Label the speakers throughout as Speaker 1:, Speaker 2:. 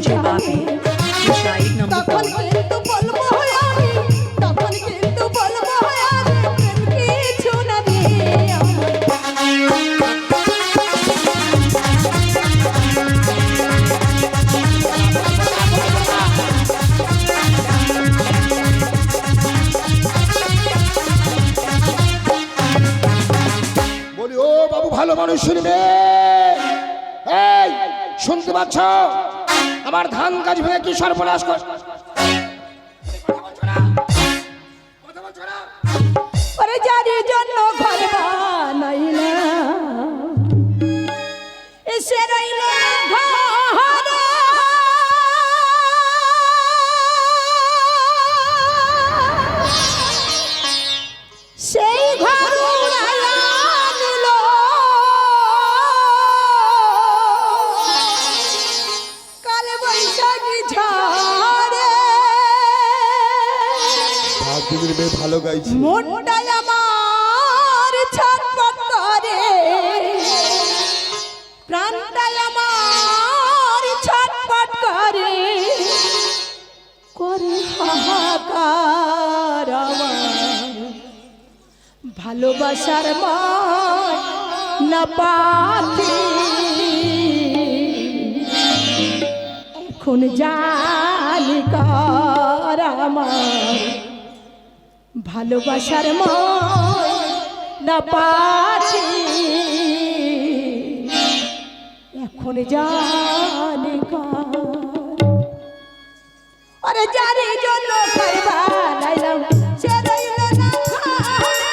Speaker 1: जवाब है जो शायद नंबर
Speaker 2: তখন কিন্তু বলবো আমি, তখন কিন্তু বলবো আমি, প্রেম কিছু না রে
Speaker 3: বলি ও বাবু ভালো মানুষ শুনবে, এই শুনতে পাচ্ছ আমার ধান গাছ ভেঙে কি সর্বনাশ কর
Speaker 2: ওরে যার জন্য ঘর বানাইলা এসে রইল না ঘর, সেই ঘর উড়াইয়া নিল কাল বৈশাখী ঝড়ে।
Speaker 3: তুমি বেশ ভালো গাইছি,
Speaker 2: মনটাই আমার ছটফট করে, প্রাণটাই আমার ছটফট করে, করে হাহাকার আমার ভালোবাসার মান না পাতি। এখন জানি কার আমার ভালোবাসার মান না পাতি। এখন জানি কার, আরে যার জন্য খাইবা লাইলাম সে রইল না ঘরে,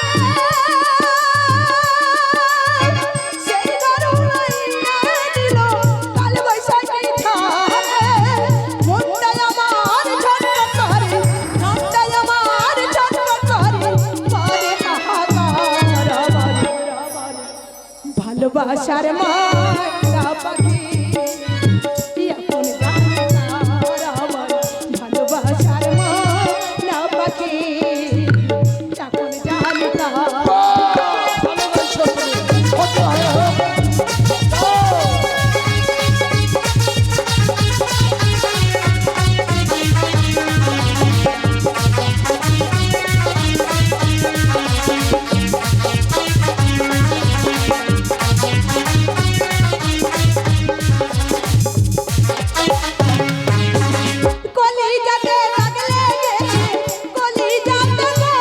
Speaker 2: সেই ঘর উড়াইয়া দিল কাল বৈশাখী ঝড়ে। মনটাই আমার ছটফট করে, প্রাণটাই আমার ছটফট করে, করে হাহাকার আমার ভালোবাসার মায়া পাখি। এখন জানি কার আমার ভালোবাসার মায়া পাখি, এখন জানি কার।
Speaker 3: ভালো গাইছো তুমি, কত ভালো হোক।
Speaker 2: কলিজাতে দাগ লেগেছে, কলিজাতে গো,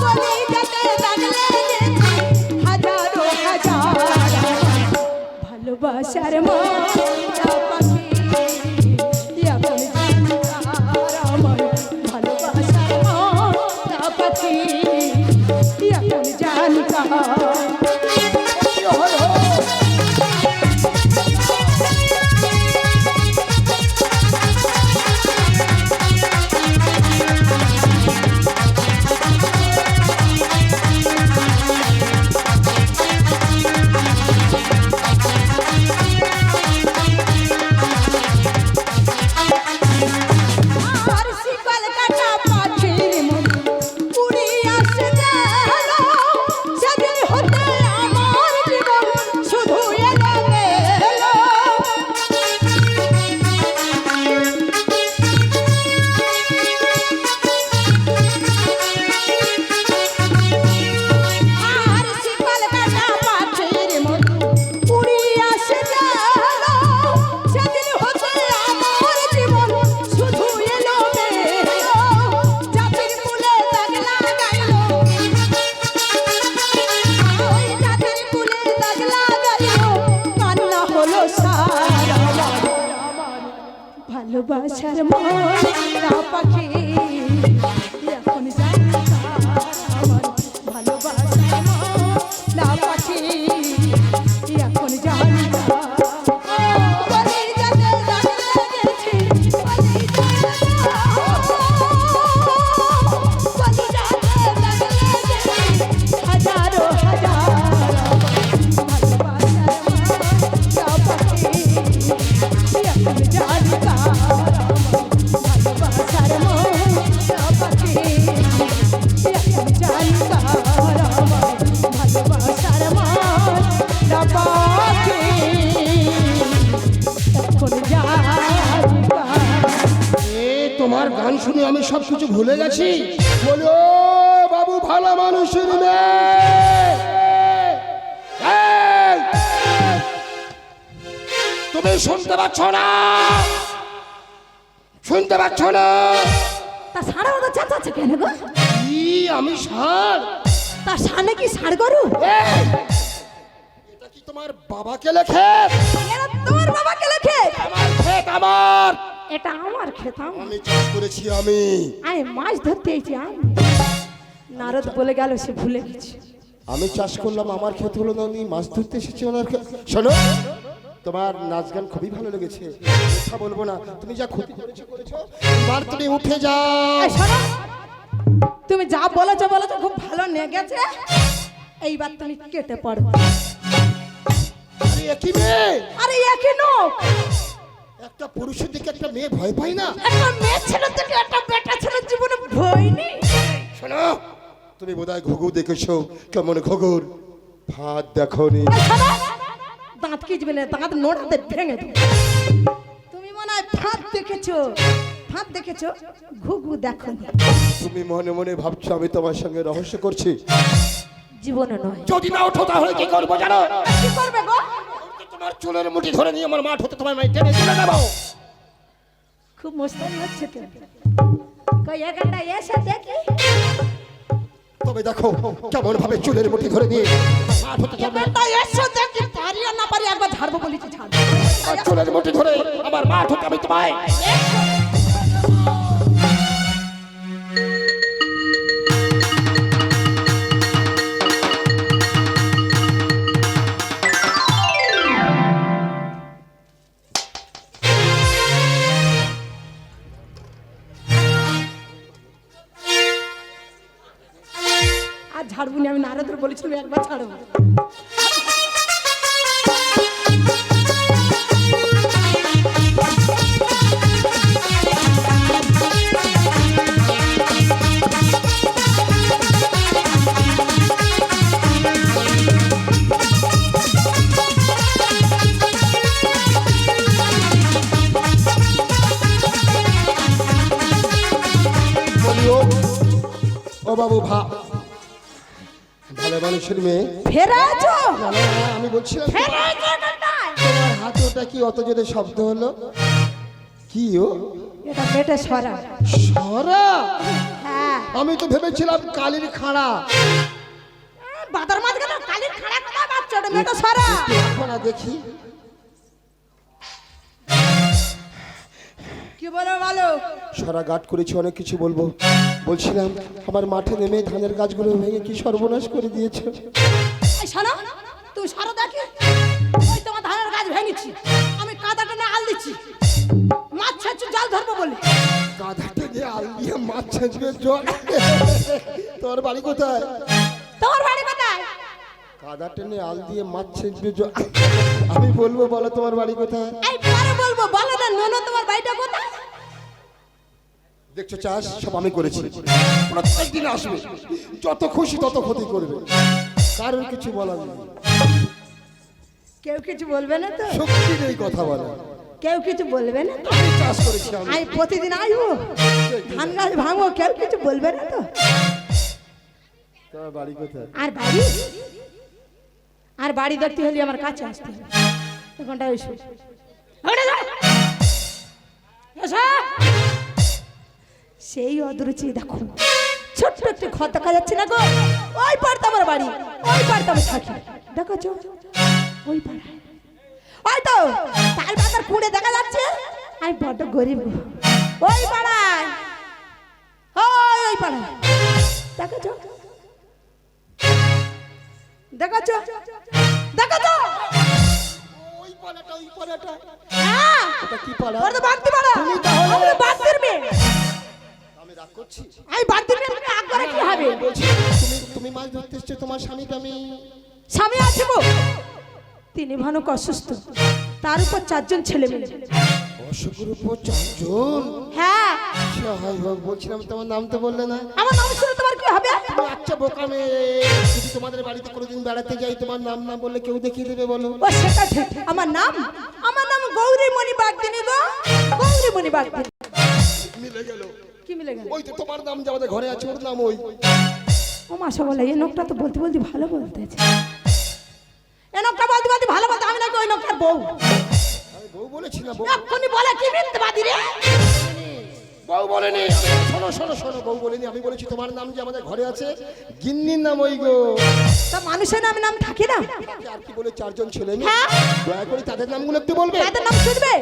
Speaker 2: কলিজাতে দাগ লেগেছে হাজারো হাজার ভালোবাসার মায়া পাখি। এখন জানি কার আমার ভালোবাসার মায়া পাখি, এখন জানি কার। আর শিকল কাটা পাখির মতো উড়িয়া আসে গেল, সেদিন হতে আমার জীবন শুধু এলোমেলো। আর শিকল কাটা পাখির মতো উড়িয়া আসে গেল, সেদিন হতে আমার জীবন শুধু এলোমেলো। জাতির কুলে দাগ লাগাইল, ওই জাতির কুলে দাগ লাগাইল, কান্না হলো সার আমার ভালোবাসার ময়না পাখি। এখন জানি কার আমার ভালোবাসার ময়না পাখি, এখন জানি কার। কলিজাতে দাগ লেগেছে, কলিজাতে দাগ লেগেছে হাজারো হাজার ভালোবাসার মায়া পাখি। এখন জানি কার আমার ভালোবাসার মায়া পাখি।
Speaker 3: শুনে আমি সব কিছু ভুলে গেছি। বলো বাবু, ভালো মানুষের মেয়ে, এই, তুমি শুনতে পাচ্ছ না? শুনতে পাচ্ছ না?
Speaker 2: তা সারা ওদের চাচাচ্ছে কেন গো?
Speaker 3: কি আমি ষাঁড়?
Speaker 2: তা সানে কি ষাড় গরু?
Speaker 3: এই, এটা কি তোমার বাবাকে লেখে?
Speaker 2: এরা তোমার বাবাকে লেখে?
Speaker 3: আমার ক্ষেত আমার,
Speaker 2: এটা আমার খেতাম,
Speaker 3: আমি চাষ করেছি আমি।
Speaker 2: আমি মাছ ধরতে এসেছি। নারদ বলে গেল সে ভুলে গেছে।
Speaker 3: আমি চাষ করলাম, আমার ক্ষেত হলো না, আমি মাছ ধরতে এসেছি ওনার ক্ষেত। শোনো, তোমার নাচ গান খুবই ভালো লেগেছে, কথা বলবো না। তুমি যা ক্ষতি করেছো করেছো, এবার তুমি উঠে যাও।
Speaker 2: এই শোনো, তুমি যা বলেছো বলেছো খুব ভালো লেগেছে, এইবার তুমি কেটে পড়ো।
Speaker 3: আরে একই মেয়ে,
Speaker 2: আরে একই নোক,
Speaker 3: একটা পুরুষের দিকে একটা মেয়ে ভয় পায় না?
Speaker 2: একটা মেয়ে ছেলের থেকে একটা বেটা ছেলের জীবনে ভয় নেই।
Speaker 3: শোনো, তুমি বোধহয় ঘুঘু দেখেছো, কেমন ঘুঘুর ভাত দেখোনি।
Speaker 2: এই শোনো, দাঁত কিজবে না, দাঁত নোড়াতে ভেঙে দেবো। তুমি মনে হয় ফাঁদ দেখেছো, ফাঁদ দেখেছো, ঘুঘু দেখো।
Speaker 3: তুমি মনে মনে ভাবছো আমি তোমার সঙ্গে রহস্য করছি।
Speaker 2: জীবনে নয়।
Speaker 3: যদি না ওঠো তাহলে কি করবো জানো?
Speaker 2: কি করবে গো?
Speaker 3: তোমার চুলের মুঠি ধরে নিয়ে আমার মাঠ হতে তোমার মাই টেনে চলে যাবো।
Speaker 2: খুব মস্তানি হচ্ছে তো। কই এখানটা এসে দেখি।
Speaker 3: তবে দেখো কেমন ভাবে চুলের মুঠি ধরে নিয়ে মাঠ হতে যাবে।
Speaker 2: এখানটা এসে দেখি, পারি আর না পারি একবার ঝাড়বো বলেছি, ছাড়বো।
Speaker 3: আর চুলের মুঠি ধরে আমার মাঠ হতে আমি তোমায়।
Speaker 2: আর ঝাড়বো না, আমি নারদের বলেছিলাম একবার ছাড়বো।
Speaker 3: ও বাবু, ভালো মানুষের মেয়ে
Speaker 2: ফেরাছো?
Speaker 3: না, না, না, আমি বলছিলাম
Speaker 2: ফেরাছো এখানটায়?
Speaker 3: তোমার হাতে ওটা কি অত জোরে শব্দ হলো? কি ও?
Speaker 2: এটা বেটে সরা।
Speaker 3: সরা?
Speaker 2: হ্যাঁ,
Speaker 3: আমি তো ভেবেছিলাম কালির খাড়া।
Speaker 2: বাদার মাছ গেল কালির খাড়া কথা বাচ্চা, ওটা বেটে সরা।
Speaker 3: দেখো না দেখি।
Speaker 2: কি বলো বলো?
Speaker 3: সরা গাট করেছি, অনেক কিছু বলবো। বলছিলাম আমার মাঠে নেমে ধানের গাছগুলো ভেঙে কি সর্বনাশ করে দিয়েছে।
Speaker 2: এই শোনো, তুমি সরো দেখি। ওই তোমার ধানের গাছ ভেঙেছি, আমি কাদাটা না আল দিচ্ছি, মাছ ছাড়ছি জাল ধরবো বলে।
Speaker 3: গাধাটা যে আল দিয়ে মাছ ছেঁচবে জল। তোর বাড়ি কোথায়?
Speaker 2: তোমার বাড়ি কোথায়?
Speaker 3: কাদা টেনে আল দিয়ে মাছ ছেঁচবে জল। আমি বলবো, বলো তোমার বাড়ি কোথায়?
Speaker 2: এই পরে বলবো, বলো না নোনো তোমার বাড়িটা কোথায়?
Speaker 3: দেখছো চাষ সব আমি করেছি। প্রত্যেকদিন আসবে, যত খুশি তত ক্ষতি করবে, কারোর কিছু বলার নেই।
Speaker 2: কেউ কিছু বলবে না তো?
Speaker 3: শক্তি নেই কথা বলা।
Speaker 2: কেউ কিছু বলবে না তো?
Speaker 3: আমি চাষ করেছি আমি।
Speaker 2: আমি প্রতিদিন আইবো, ধান গাছ ভাঙবো, কেউ কিছু বলবে না তো?
Speaker 3: তোমার বাড়ি কোথায়?
Speaker 2: আর বাড়ি, আর বাড়ি দেখতে হলে আমার কাছে আসতে হবে। এখনটা এসো, এসো। সেই অদরুচি দেখো, ছোট্ট একটু ঘর দেখা যাচ্ছে না গো। ওই পাড়তে আমার বাড়ি, ওই পাড়তে আমি থাকি, দেখো ওই পাড়ায়। ওই তো তাল পাতার কুড়ে দেখা যাচ্ছে। আমি বড্ড গরিব গো। ওই পাড়ায়, ওই পাড়ায় দেখো, দেখো দেখো।
Speaker 3: ওই পালাটা, ওই পালাটা।
Speaker 2: হ্যাঁ,
Speaker 3: এটা কি পালা?
Speaker 2: ওটা তো বাগদি পাড়া।
Speaker 3: তুমি তাহলে-
Speaker 2: আমি বাগদির মেয়ে।
Speaker 3: আমি রাগ করছি।
Speaker 2: আমি বাগদির মেয়ে, তুমি রাগ করে কি হবে?
Speaker 3: বলছি, তুমি মাছ ধরতে এসছো, তোমার স্বামীকে আমি।
Speaker 2: স্বামী আছে গো, তিনি ভানুক অসুস্থ, তার উপর 4 জন ছেলে মেয়ে।
Speaker 3: অসুখের উপর 4 জন?
Speaker 2: হ্যাঁ,
Speaker 3: সহায় হোক। বলছিলাম তোমার নাম তো বললে না।
Speaker 2: আমার নাম শুনে তোমার কি হবে?
Speaker 3: তুমি আচ্ছা বোকা মেয়ে, যদি তোমাদের বাড়িতে কোনোদিন বেড়াতে যাই, তোমার নাম না বললে কেউ দেখিয়ে দেবে বলো?
Speaker 2: ও সেটা ঠিক। আমার নাম গৌরীমণি বাগদিনী গো, গৌরীমণি বাগদিনী।
Speaker 3: মিলে গেল।
Speaker 2: কি মিলে গেল?
Speaker 3: ওই তো তোমার নাম যে আমাদের ঘরে আছে ওর নাম ওই।
Speaker 2: ও মাসা বলে এই নোকটা তো বলতে বলতে ভালো বলতেছে। এই নোকটা বলতে বলতে ভালো বলতে, আমি নাকি ওই নোকটার বউ।
Speaker 3: আমি বউ বলেছি না, বউ
Speaker 2: এক্ষুনি বলে কি মিথ্যাবাদী রে।
Speaker 3: বউ বলেনি। শোনো শোনো শোনো, বউ বলেনি, আমি বলেছি তোমার নাম যে আমাদের ঘরে আছে গিন্নির নাম ওই গো।
Speaker 2: তা মানুষের নাম থাকে না?
Speaker 3: আর কি বলে 4 জন ছেলে মেয়ে,
Speaker 2: হ্যাঁ।
Speaker 3: দয়া করে তাদের নামগুলো একটু বলবে।
Speaker 2: তাদের নাম শুনবে?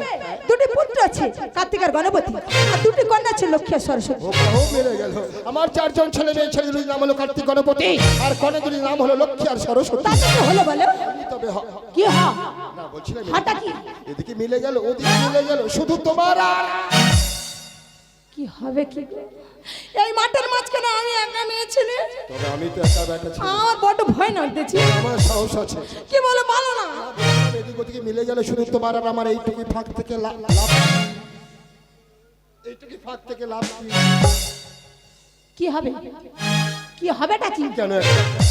Speaker 2: দুটি পুত্র আছে, কার্তিক আর গণপতি, আর দুটি কন্যা আছে, লক্ষ্মী আর সরস্বতী।
Speaker 3: ও বাহু মেরে গেল। আমার 4 জন ছেলে মেয়ে, ছেলেগুলির নাম হলো কার্তিক গণপতি আর কন্যাগুলির নাম হলো লক্ষ্মী আর সরস্বতী।
Speaker 2: তাতে কি হলো বলো?
Speaker 3: তবে
Speaker 2: কি হ?
Speaker 3: না বলছিলাম
Speaker 2: হাটা কি?
Speaker 3: এদিকে মিলে গেল ওদিকে মিলে গেল, শুধু তোমার আর
Speaker 2: কি হবে কি? এই মাঠের মাঝখানে আমি একা মেয়ে ছেলে,
Speaker 3: তবে আমি তো একা বেটা ছিল,
Speaker 2: আমার বড় ভয় লাগতেছে।
Speaker 3: আমার সাহস আছে।
Speaker 2: কি বলে ভালো না?
Speaker 3: এদিক ওদিকে মিলে গেল, শুধু তোমার আর আমার এইটুকু ফাঁক থেকে লাভ, এইটুকু ফাঁক থেকে লাভ
Speaker 2: কি হবে? কি হবেটা কি?
Speaker 3: কেন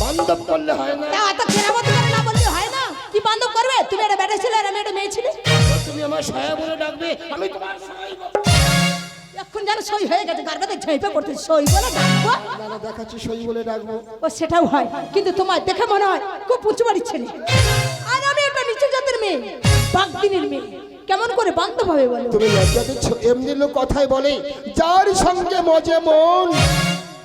Speaker 3: বান্ধব করলে হয় না?
Speaker 2: তা এত কেরামতি করে না বললে হয় না? কি বান্ধব করবে? তুমি একটা বেটা ছিলে আর আমি একটা মেয়ে ছিলে।
Speaker 3: তুমি আমার সহায় বলে ডাকবে, আমি তোমার সহায় বলবো।
Speaker 2: এখন যেন সই হয়ে গেছে, গার্গাতে ঝাইপে করতে সই বলে ডাকবো।
Speaker 3: না না, দেখাচ্ছি সই বলে ডাকবো।
Speaker 2: ও সেটাও হয়, কিন্তু তোমার দেখে মনে হয় খুব উঁচু বাড়ির ছেলে, আর আমি একটা নিচু জাতের মেয়ে, বাগদিনের মেয়ে। কেমন করে বান্ধব হবে বলো?
Speaker 3: তুমি লজ্জা দিচ্ছ? এমনি লোক কথাই বলে, যার সঙ্গে মজে মন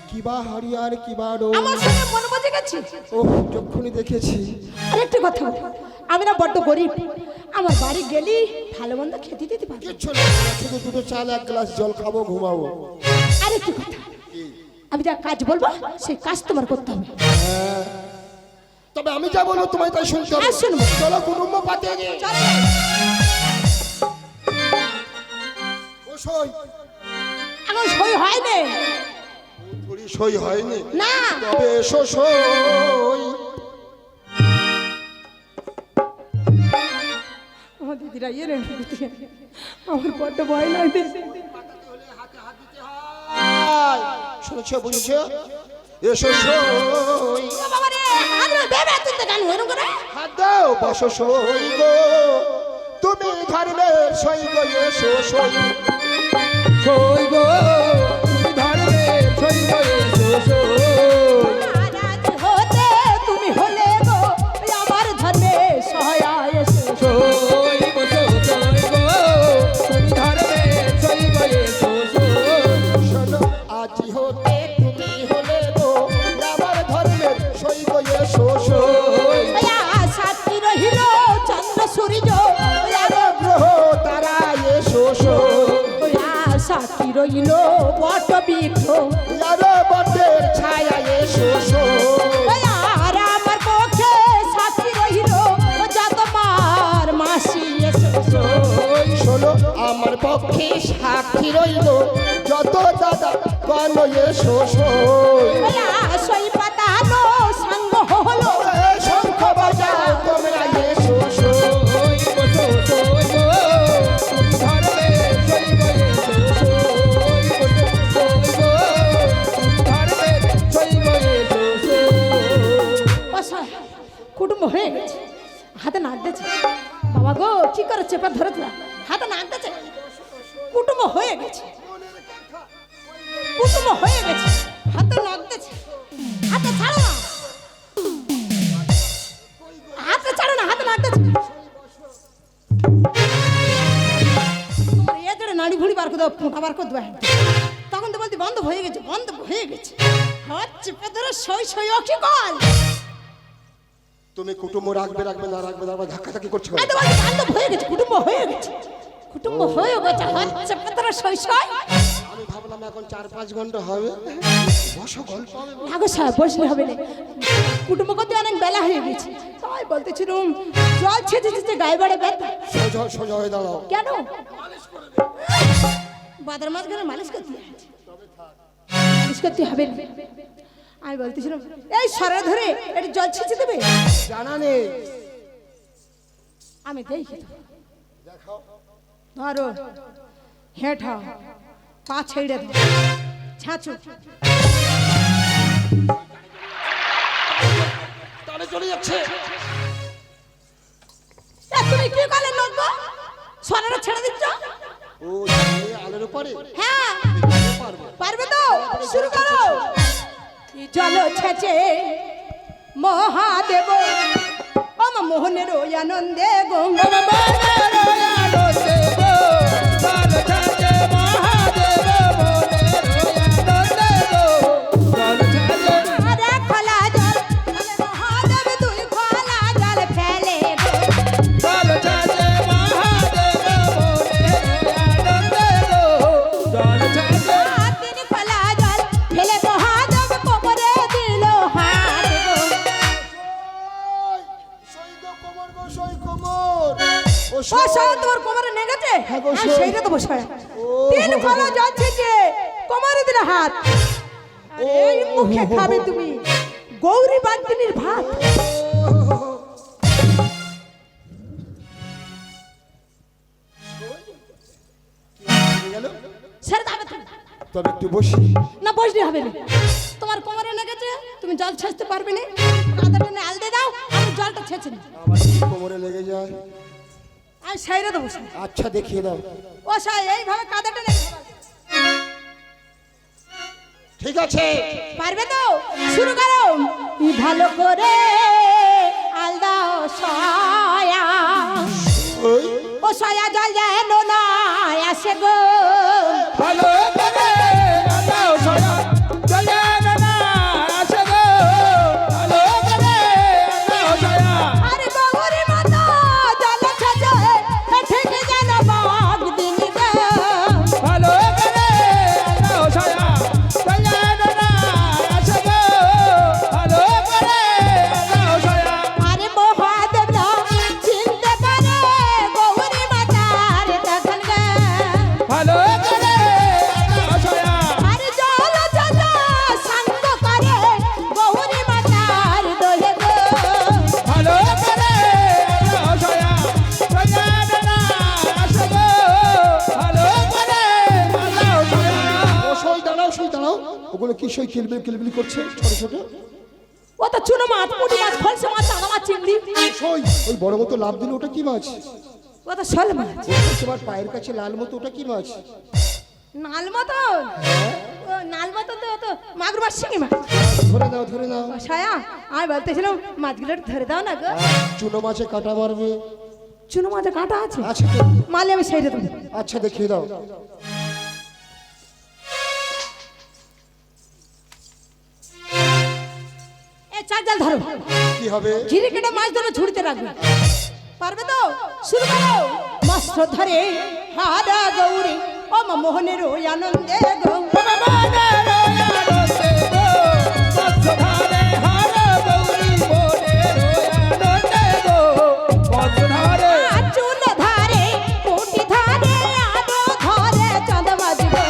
Speaker 3: কিবা হারিয়ার কিবা রোগ।
Speaker 2: আমার সঙ্গে মন বুঝে গেছি।
Speaker 3: ও যখনই দেখেছি।
Speaker 2: আর একটা কথা বলো, আমি না বড্ড গরিব, আমার বাড়ি গেলি ভালো মন্দ খেতে দিতে পারবো।
Speaker 3: কিচ্ছু না, শুধু দুটো চাল 1 গ্লাস জল খাবো, ঘুমাবো।
Speaker 2: আর একটু কথা, আমি যা কাজ বলবো সেই কাজ তোমার করতে হবে।
Speaker 3: হ্যাঁ, তবে আমি যা বলবো তোমায় তাই শুনতে হবে।
Speaker 2: হ্যাঁ, শুনবো।
Speaker 3: চলো কুটুম্ব পাতে গিয়ে
Speaker 2: চলো।
Speaker 3: ও সই।
Speaker 2: এখন সই হয়নি
Speaker 3: থোড়ি সই হয়নি
Speaker 2: না।
Speaker 3: তবে এসো সই।
Speaker 2: আমার দিদিরা এর আমার বড্ড ভয় লাগতেছে।
Speaker 3: শুনেছো বুঝেছো? এসো সই।
Speaker 2: বাবা রে, হাত বেবে তুলতে গান হইরুম করে।
Speaker 3: হাত দাও, বসো সই গো, তুমি ধর্মের সই গো, এসো সই।
Speaker 4: সই গো তুমি ধরবে সই গো এসো সই।
Speaker 2: আজ হতে তুমি হলে গো আমার ধর্মে সহায় এসো।
Speaker 4: সই গো সই গো তুমি ধরবে সই গো এসো সই।
Speaker 3: শোনো, আজ হতে তুমি হলে গো আমার ধর্মের সই গো, এসো সই।
Speaker 2: সাক্ষী রহিল চন্দ্র সূর্য আর
Speaker 3: গ্রহ তারা, এসো সই।
Speaker 2: সাক্ষী রহিল বট বৃক্ষ
Speaker 3: আর বটের ছায়া, এসো সই।
Speaker 2: আর আমার পক্ষে সাক্ষী রহিল যত মার মাসি এসো।
Speaker 3: শোনো, আমার পক্ষে সাক্ষী রইল যত দাদা কন, এসো সই।
Speaker 2: সই পাতানো সাঙ্গ হলো
Speaker 3: শঙ্খ বাজাও তোমরা, এসো সই।
Speaker 4: সই গো সই গো তুমি ধরবে সই গো এসো সই। সই গো তুমি ধরবে সই গো এসো সই।
Speaker 2: কুটুম্ব হয়ে গেছে, হাতে নাড়তেছে। বাবা গো কি করে চেপা ধরেছিলাম, হাতে নাড়তেছে। কুটুম্ব হয়ে গেছে, কুটুম্ব হয়ে গেছে, হাতে নাড়তেছে। হাতে ছাড়ো না, হাতে ছাড়ো না, হাতে নাড়তেছে। তোমার এ জোরে নাড়ি ভুড়ি বার করে দাও, পোঁটা বার করে দেবো। তখন তো বলতে বন্ধ হয়ে গেছে, বন্ধ হয়ে গেছে। হাত চেপে ধরে সই সই অকি কল।
Speaker 3: তুমি কুটুম্ব রাখবে রাখবে না রাখবে রাখবে, ধাক্কাধাক্কি করছো কেন?
Speaker 2: এই তো বলছি বান্ধব হয়ে গেছে, কুটুম্ব হয়ে গেছে, কুটুম্ব হয়ে গেছে। হচ্ছে পেতরা সই সই।
Speaker 3: আমি ভাবলাম এখন 4-5 ঘন্টা হবে, বসো গল্প হবে।
Speaker 2: আগো সাহেব বসলে হবে না, কুটুম্ব করতে অনেক বেলা হয়ে গেছে। তাই বলতেছিলাম জল ছেঁচে ছেঁচে গায়ে বাড়ে ব্যথা।
Speaker 3: সোজা সোজা হয়ে দাঁড়াও।
Speaker 2: কেন বাদার মাঝখানে মালিশ করতে হবে? মালিশ করতে হবে না। আমি বলতেছিলাম এই সরা ধরে একটু জল ছেঁচে দেবে।
Speaker 3: জানা নেই,
Speaker 2: আমি দেখি তো। ধরো হেঁটা পা ছেড়ে দাও, ছাঁচো।
Speaker 3: তাহলে চলে যাচ্ছে।
Speaker 2: তুমি কি করলে লোক? সরাটা ছেড়ে দিচ্ছ?
Speaker 3: ও আলোর উপরে
Speaker 2: হ্যাঁ পারবে তো শুরু করো চলো ছেচে মহাদেব আমার মোহনের ওই আনন্দে গো আরে খোলা জল মহাদেব তুই খোলা জল ফেলে গো তিনি খোলা জল ফেলে মহাদেব কোমরে দিল হাত গো ও সব তোর কোমরে নেগেছে
Speaker 3: হ্যাঁ গো,
Speaker 2: হ্যাঁ, সেইটা তো বসায় তিন খোলা জল ছেচে কোমরে দিল হাত আর এই মুখে খাবে তুমি গৌরী বাগদিনীর ভাত
Speaker 3: গেল
Speaker 2: ছেড়ে দাও তুমি
Speaker 3: তবে একটু বসি।
Speaker 2: না বসলে হবে না তোমার কোমরে লেগেছে তুমি জল ছেঁচতে পারবে না কাদাটা নিয়ে আলদে দাও আমি জলটা ছেঁচে নিই
Speaker 3: আমার কি কোমরে লেগে যায়?
Speaker 2: আমি সাইরে দেবো স্যার।
Speaker 3: আচ্ছা দেখিয়ে দাও।
Speaker 2: ও স্যার এইভাবে কাদাটা নিয়ে
Speaker 3: ঠিক আছে
Speaker 2: পারবে তো শুরু করো ভালো করে আলদা সয়া
Speaker 3: ওই
Speaker 2: ও সয়া জল যেন না আসে গো
Speaker 4: ভালো করে দাও সয়া চলে না আসে গো ভালো করে দাও সয়া
Speaker 2: আরে বাবুরি মাতা জল ছেঁচে থেকে যেন বাগদিনী গো
Speaker 4: ভালো করে দাও সয়া চলে না আসে গো ভালো করে দাও সয়া
Speaker 2: আরে মহাদেব না চিনতে পারে গৌরী মাতার দখল গে
Speaker 4: ভালো করে দাও সয়া
Speaker 2: আরে জল জল সঙ্গ করে গৌরী মাতার দোহে গো
Speaker 4: ভালো করে দাও সয়া চলে না আসে গো ভালো করে দাও সয়া
Speaker 3: ও সই দাঁড়াও, সই দাঁড়াও। ওগুলো কি সই কিলবিল করছে ছোট ছোট?
Speaker 2: ও তো চুনো মাছ পুঁটি মাছ ফলসে মাছ চাঙা মাছ চিংড়ি
Speaker 3: সই ওই বড় মতো লাভ দিল, ওটা কি মাছ?
Speaker 2: ও তো শোল মাছ
Speaker 3: ওই তোমার পায়ের কাছে লাল মতো, ওটা কি মাছ?
Speaker 2: নাল মতন ও নাল মতন তো ও তো মাগুর মাছ শিঙি মাছ
Speaker 3: ধরে নাও, ধরে নাও।
Speaker 2: ও ছায়া আমি বলতেছিলাম মাছগুলো একটু ধরে দাও না গো
Speaker 3: চুনো মাছে কাটা মারবে।
Speaker 2: চুনো মাছে কাঁটা আছে
Speaker 3: আচ্ছা তো,
Speaker 2: মালে আমি সেইরে দেবো
Speaker 3: আচ্ছা দেখিয়ে দাও।
Speaker 2: এই চার জাল ধরো
Speaker 3: কি হবে?
Speaker 2: ঘিরে কেটে মাছ ধরে ঝুড়িতে রাখবে পারবে তো শুরু করো মাছ ধরে হারা গৌরী ও মা মোহনের ওই আনন্দে গো আর চুল ধারে পুঁটি ধারে আলো ধরে চাঁদ বাজবে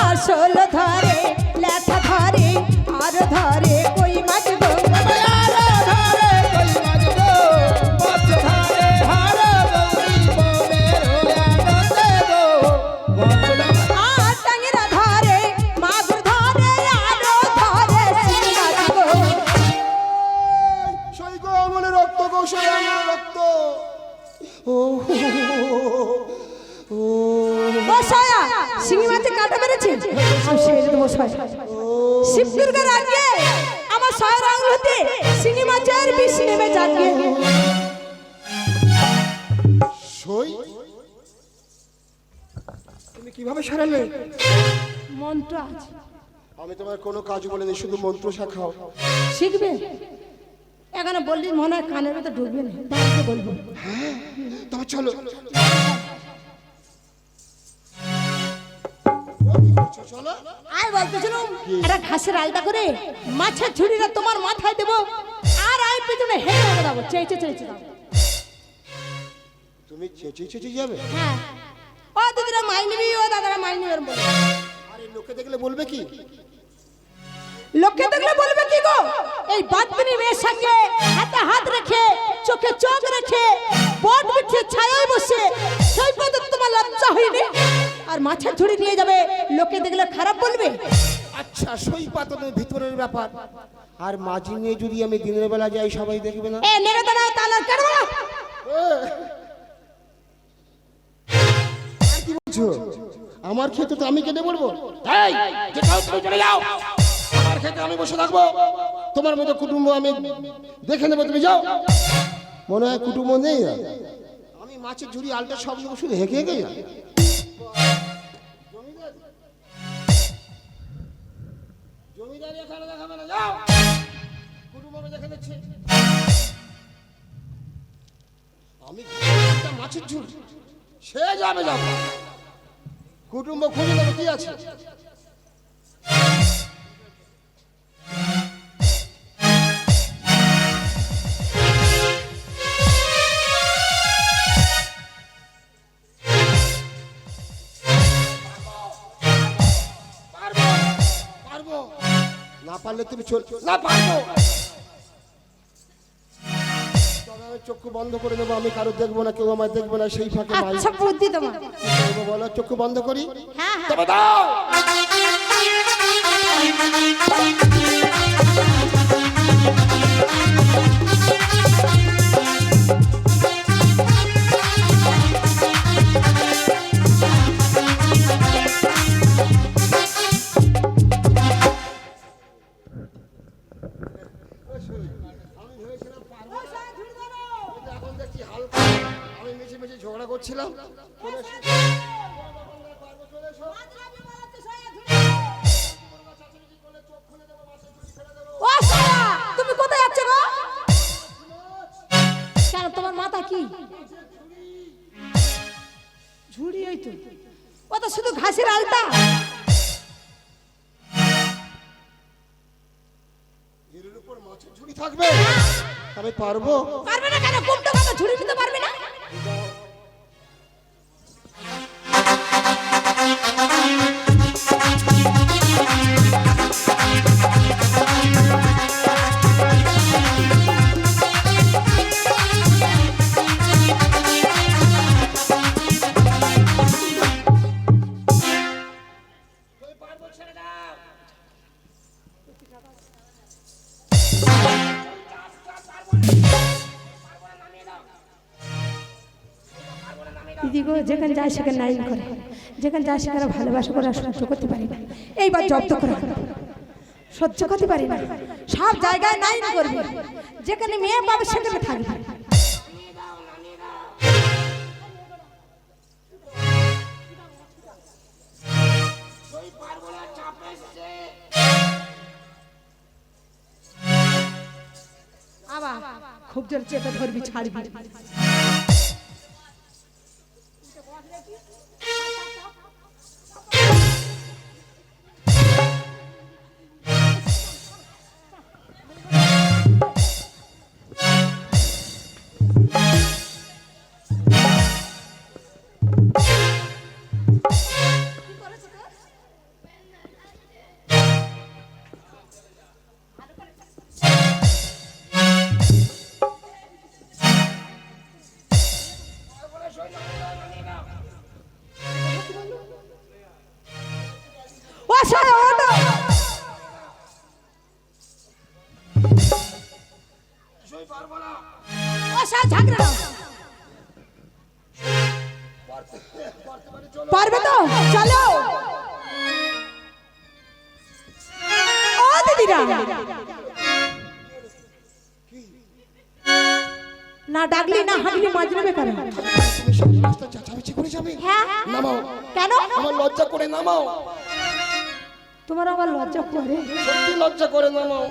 Speaker 2: আর শোল ধরে লেঠা ধরে আর ধরে কই মাছ গো আর টাঙ্গিরা ধরে মাগুর ধরে আলো ধরে শিঙি মাছ গো
Speaker 3: সই গো আমলে রক্ত গো, সই আমলে রক্ত। ও ও
Speaker 2: বসায়া শিঙি মাছে কাটা মেরেছে আমি সেইরে দেবো সয়া শিব দুর্গার আগে আমার সয়ের আঙুল হতে শিঙি মাছের বিষ নেমে যাকে
Speaker 3: সই তুমি কিভাবে সারালে?
Speaker 2: মন্ত্র আছে
Speaker 3: আমি তোমার কোনো কাজ বলিনি, শুধু মন্ত্র শাখাও।
Speaker 2: শিখবে এখানে বললি মনে হয় কানের ভেতর ঢুকবে না দাঁড়িয়ে বলবো
Speaker 3: তবে চলো। চলো
Speaker 2: আমি বলতেছিলাম একটা ঘাসের আলটা করে মাছের ঝুড়িটা তোমার মাথায় দেবো আর আমি পিছনে হেঁটে হেঁটে যাবো চেয়েছে চেয়েছে যাবো
Speaker 3: তুমি চেঁচিয়ে চেঁচিয়ে যাবে?
Speaker 2: হ্যাঁ ও দিদিরা মাই নিবি ও দাদারা মাই নিবি এরম বলে
Speaker 3: আরে লোকে দেখলে বলবে কি?
Speaker 2: লোকে দেখলে বলবে কি গো এই বাদবিনী মেয়ের সঙ্গে হাতে হাত রেখে চোখে চোখ রেখে বট বৃক্ষে ছায়ায় বসে সেই পথে তোমার লজ্জা হয়নি আর মাছের ঝুড়ি নিয়ে যাবে লোকে দেখলে খারাপ বলবে
Speaker 3: আচ্ছা সই পাতনের ভিতরের ব্যাপার। আর মাঝি নিয়ে যদি আমি দিনের বেলা যাই সবাই দেখবে না?
Speaker 2: এ নেড়ে দাঁড়াও তালার কেন
Speaker 3: কি বলছো? আমার খেতে তো আমি কেটে বলবো? এই, যে যাও, তুমি চলে যাও। আমার খেতে আমি বসে থাকবো? তোমার মতো কুটুম্ব আমি দেখে নেবো, তুমি যাও। মনে হয় কুটুম্ব নেই আর। আমি মাছের ঝুড়ি আলটা সব নেবো, শুধু হেঁকে হেঁকে যায়। জমিদারি এখানে দেখাবে না, যাও। কুটুম্ব আমি দেখে দিচ্ছি। আমি একটা মাছের ঝুড়ি, সে যাবে যাবে। কুটুম্ব খুঁজে দেবে, কি আছে? পারবো না, পারলে তুমি চল না। পারবো, তবে আমি চক্ষু বন্ধ করে দেবো। আমি কারো দেখবো না, কেউ আমায় দেখবো না। সেই ফাঁকে মাই
Speaker 2: আচ্ছা বুদ্ধি তোমার।
Speaker 3: বলো, চক্ষু বন্ধ করি?
Speaker 2: হ্যাঁ হ্যাঁ।
Speaker 3: তবে দাও। এখন দেখছি হালকা, আমি মিশে মিশে ঝগড়া করছিলাম।
Speaker 2: ও সারা, তুমি কোথায় যাচ্ছ গো? কেন, তোমার মাথা কি ঝুড়ি? ওই তো, ও তো শুধু ঘাসের আলতা।
Speaker 3: এর উপর মাছের ঝুড়ি থাকবে? আমি পারবো?
Speaker 2: পারবে না কেন? কুমটো কথা ঝুড়ি নিতে পারবে না? দিদি গো, যেখানে যায় সেখানে নাই করে, যেখানে যায় সেখানে ভালোবাসা করে সহ্য করতে পারি না। এইবার জব্দ করে সহ্য করতে পারি না। সব জায়গায় নাই করবে, যেখানে মেয়ে পাবে সেখানে থাকবে। আবার খুব জোর চেপে ধরবি, ছাড়বি। ও সারা, ও তো ও সারা ঝাগড়া না। পারবে তো? চলো ও দিদিরা, না ডাকলি না হাঁটলি মাজরে বেকার।
Speaker 3: তুমি সব রাস্তা চাচামেচি করে যাবে?
Speaker 2: হ্যাঁ।
Speaker 3: নামাও।
Speaker 2: কেন?
Speaker 3: আমার লজ্জা করে নামাও।
Speaker 2: তোমার আবার লজ্জা করে?
Speaker 3: সত্যি লজ্জা করে নামাও।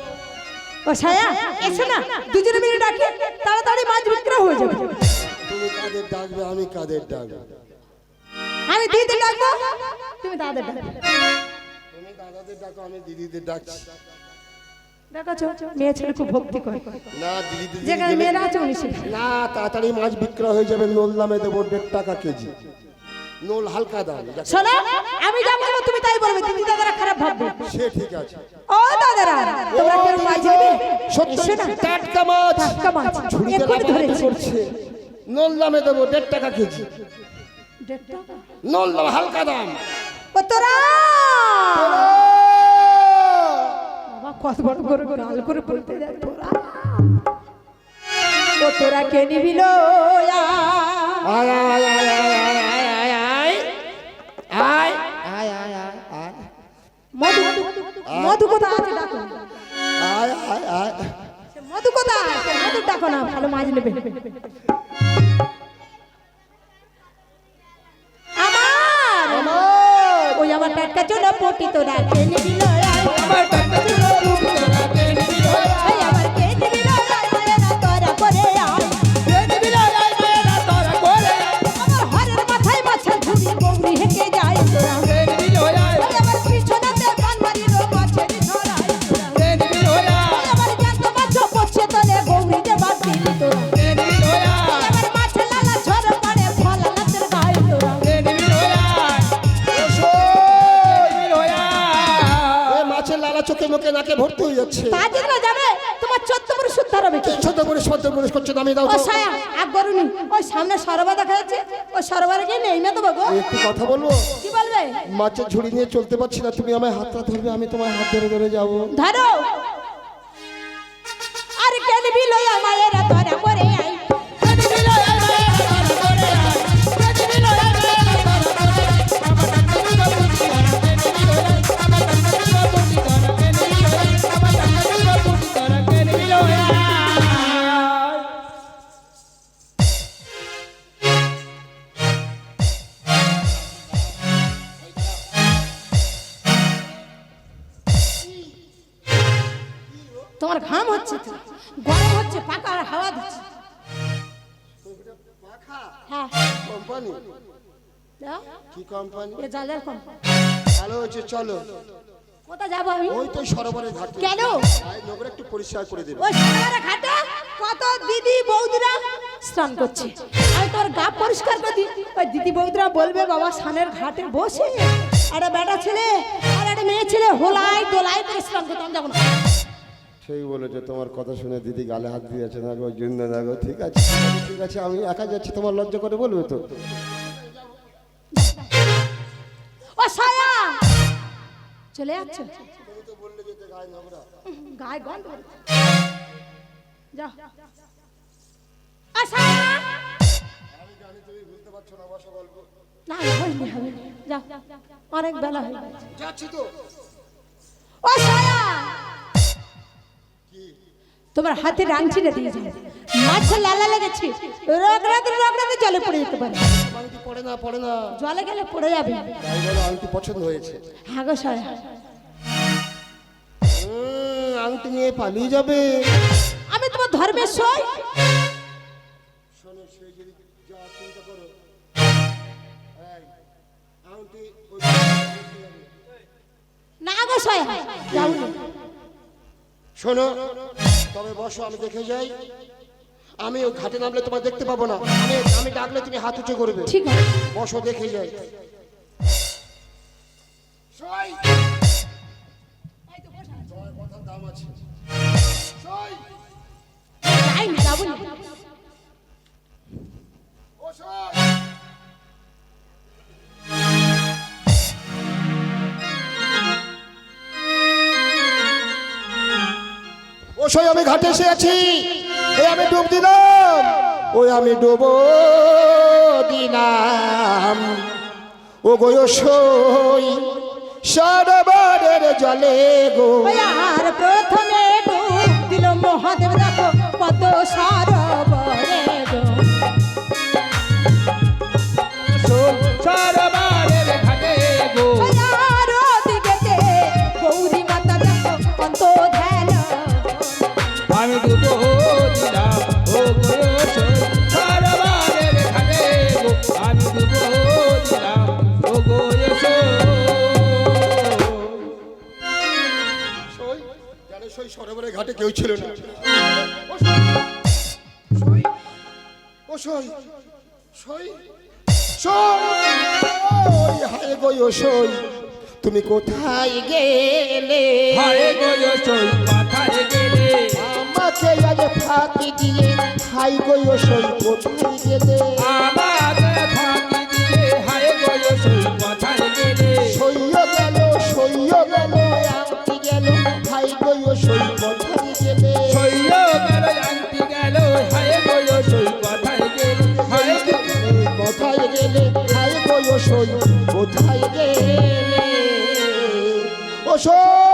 Speaker 2: ও ছায়া, এসো না, দুজনে মিলে ডাকি, তাড়াতাড়ি মাছ বিক্রি হয়ে যাবে।
Speaker 3: তুমি কাদের ডাকবে, আমি কাদের ডাকবো?
Speaker 2: আমি দিদি ডাকবো, তুমি দাদাদের ডাকবে।
Speaker 3: তুমি দাদাদের ডাকো, আমি দিদিদের ডাকছি।
Speaker 2: দেখাচ্ছ মেয়ে ছেলে খুব ভক্তি করে।
Speaker 3: না দিদিদের
Speaker 2: যেখানে মেয়েরা আছে উনি শেখে।
Speaker 3: না, তাড়াতাড়ি মাছ বিক্রয় হয়ে যাবে। নোল দামে দেবো 1.5 টাকা কেজি। নোল হালকা দাম।
Speaker 2: শোনো, আমি যা বলবো তুমি তাই বলবে, দিদি দাদারা খারাপ ভাববে।
Speaker 3: সে ঠিক আছে।
Speaker 2: ও দাদারা, তোমরা কেউ মাছ নেবে?
Speaker 3: সত্যি
Speaker 2: এসো না।
Speaker 3: টাটকা মাছ।
Speaker 2: টাটকা মাছ
Speaker 3: ঝুড়িতে
Speaker 2: এক্ষুনি
Speaker 3: লাফালাফি
Speaker 2: ধরেছি।
Speaker 3: করছে। নোল দামে দেবো 1.5 টাকা কেজি।
Speaker 2: 1.5 টাকা?
Speaker 3: নোল দাম হালকা দাম।
Speaker 2: ও তোরা বাবা কত বড় করে গাল করে বলতে যায় তোরা। ও তোরা কে নিবি লো
Speaker 3: আয় আয় আয় আয় আয় আয় আয় আয় আয় আয় আয়
Speaker 2: মধু মধু কোথায় আছে ডাকো
Speaker 3: আয় আয় আয়
Speaker 2: সে মধু কোথায় সে মধু ডাকো না ভালো মাছ নেবে আমার ওই আমার টাটকা চোনা পটি তোরা কে নিবি লো
Speaker 4: আমার টাকা ছিল তোরা কে নিবি লো
Speaker 2: এই আমার কে নিবি লো তোরা করে আয়
Speaker 4: কে নিবি লো মায়েরা তোরা করে
Speaker 2: আমার হরের মাথায় মাছের ঝুড়ি বৌরি হেঁকে যায় তোরা
Speaker 4: কে নিবি লো
Speaker 2: ওই আমার পিছনেতে বানমারি রো মাছের ধরায় তোরা
Speaker 4: কে নিবি লো
Speaker 2: ওই আমার জ্যান্ত মাছ পড়ছে তলে বৌরি যে বাদ দিলি তোরা
Speaker 4: কে নিবি লো
Speaker 2: ওই আমার মাছের লালা ঝড় পড়ে ফল নাচের গায়ে তোরা
Speaker 4: কে নিবি লো
Speaker 3: এ মাছের লালা চোখে মুখে নাকে ভর্তি হয়ে যাচ্ছে
Speaker 2: তা যেগুলো যাবে তোমার 14 পুরুষ উদ্ধার হবে কি
Speaker 3: ছোট করে সদ্য করে করছে দামি দাও
Speaker 2: ও
Speaker 3: তো
Speaker 2: ছায়া আগ গরুনি ওই সামনে সরবা দেখা যাচ্ছে ওই সরবারে গিয়ে নেই না তো বাবু
Speaker 3: একটু কথা বলবো
Speaker 2: কি বলবে
Speaker 3: মাছের ঝুড়ি নিয়ে চলতে পারছি না তুমি আমার হাতটা ধরবে আমি তোমার হাত ধরে ধরে যাবো
Speaker 2: ধরো আর কেন বিলয় মায়েরা তোরা করে আই তোমার ঘাম হচ্ছে তো গরম হচ্ছে পাকা হাওয়া দিচ্ছে হ্যাঁ
Speaker 3: কোম্পানি
Speaker 2: দাও,
Speaker 3: কি কোম্পানি
Speaker 2: এ জালের কম
Speaker 3: ভালো হয়েছে চলো
Speaker 2: কোথা যাবো আমি
Speaker 3: ওই তো সরোবরের ঘাটে
Speaker 2: কেন
Speaker 3: আয় নোংরা একটু পরিষ্কার করে দেবে
Speaker 2: ওই সরোবরে ঘাটে কত দিদি বৌদিরা স্নান করছে আমি তোর গা পরিষ্কার করে দিই ওই দিদি বৌদিরা বলবে বাবা স্নানের ঘাটে বসে একটা বেটা ছেলে আর একটা মেয়ে ছেলে হোলাই দোলাই করে স্নান করতে আমি যাবো না
Speaker 3: সেই বলেছে তোমার কথা শুনে দিদি গালে হাত দিয়েছে না গো জন্য না গো ঠিক আছে ঠিক আছে আমি একা যাচ্ছি তোমার লজ্জা করে বলবে তো
Speaker 2: ও সায়া চলে যাচ্ছ গায়ে গন্ধ যা ও সায়া না হয়নি হবে যা অনেক বেলা হয়ে গেছে
Speaker 3: যাচ্ছি তো
Speaker 2: ও সায়া তোমার হাতে আংটিটা দিয়ে যাও মাছের লালা লেগেছে রগড়াতে জলে পড়ে যেতে পারে
Speaker 3: আংটি পড়ে না পড়ে না
Speaker 2: জলে গেলে পড়ে যাবে
Speaker 3: তাই বলো আংটি পছন্দ হয়েছে
Speaker 2: হ্যাঁ গো সায়া
Speaker 3: আংটি নিয়ে পালিয়ে যাবে
Speaker 2: আমি তোমার ধর্মের সই
Speaker 3: শোনো সেই যদি যা চিন্তা করো আংটি
Speaker 2: না গো সায়া যাও না।
Speaker 3: শোনো তবে বসো আমি দেখে যাই আমি ওই ঘাটে নামলে তোমার দেখতে পাবো না আমি ডাকলে তুমি হাত উঁচু করবে
Speaker 2: ঠিক আছে
Speaker 3: বসো দেখে যাই তোমার কথার দাম আছে
Speaker 2: যাই না যাবো না
Speaker 3: ওই আমি ঘাটে এসে আছি এই আমি ডুব দিলাম ওই আমি ডুব দিলাম ও গো সই সরোবরের জলে গো
Speaker 2: আর প্রথমে ডুব দিল মহাদেব দেখো কত সরোবরে গো
Speaker 4: সরোবরের ঘাটে গো
Speaker 2: আর ওদিকেতে গৌরী মাতা দেখো কত ধ্যান
Speaker 4: আমি ডুবো দিলাম ও গো সরোবরের ঘাটে গো আমি ডুবো দিলাম ও গো
Speaker 3: সই জানো সই সরোবরের ঘাটে কেউ ছিল না ও সই সই সই হায় গো সই তুমি কোথায় গেলে
Speaker 4: হায় গো সই মাথায় গেলে
Speaker 3: আমাকে আজ ফাঁকি দিয়ে হাই গো সই কোথায় গেলে
Speaker 4: আমাকে ফাঁকি দিয়ে হায় গো সই মাথায় গেলে
Speaker 3: সইয় গেল আংটি গেল হাই গো সই কোথায় গেলে
Speaker 4: সইয় গেল আংটি গেল হায় গো
Speaker 3: কোথায় গেলে হায় গো ও সই কোথায় গেলে ও সই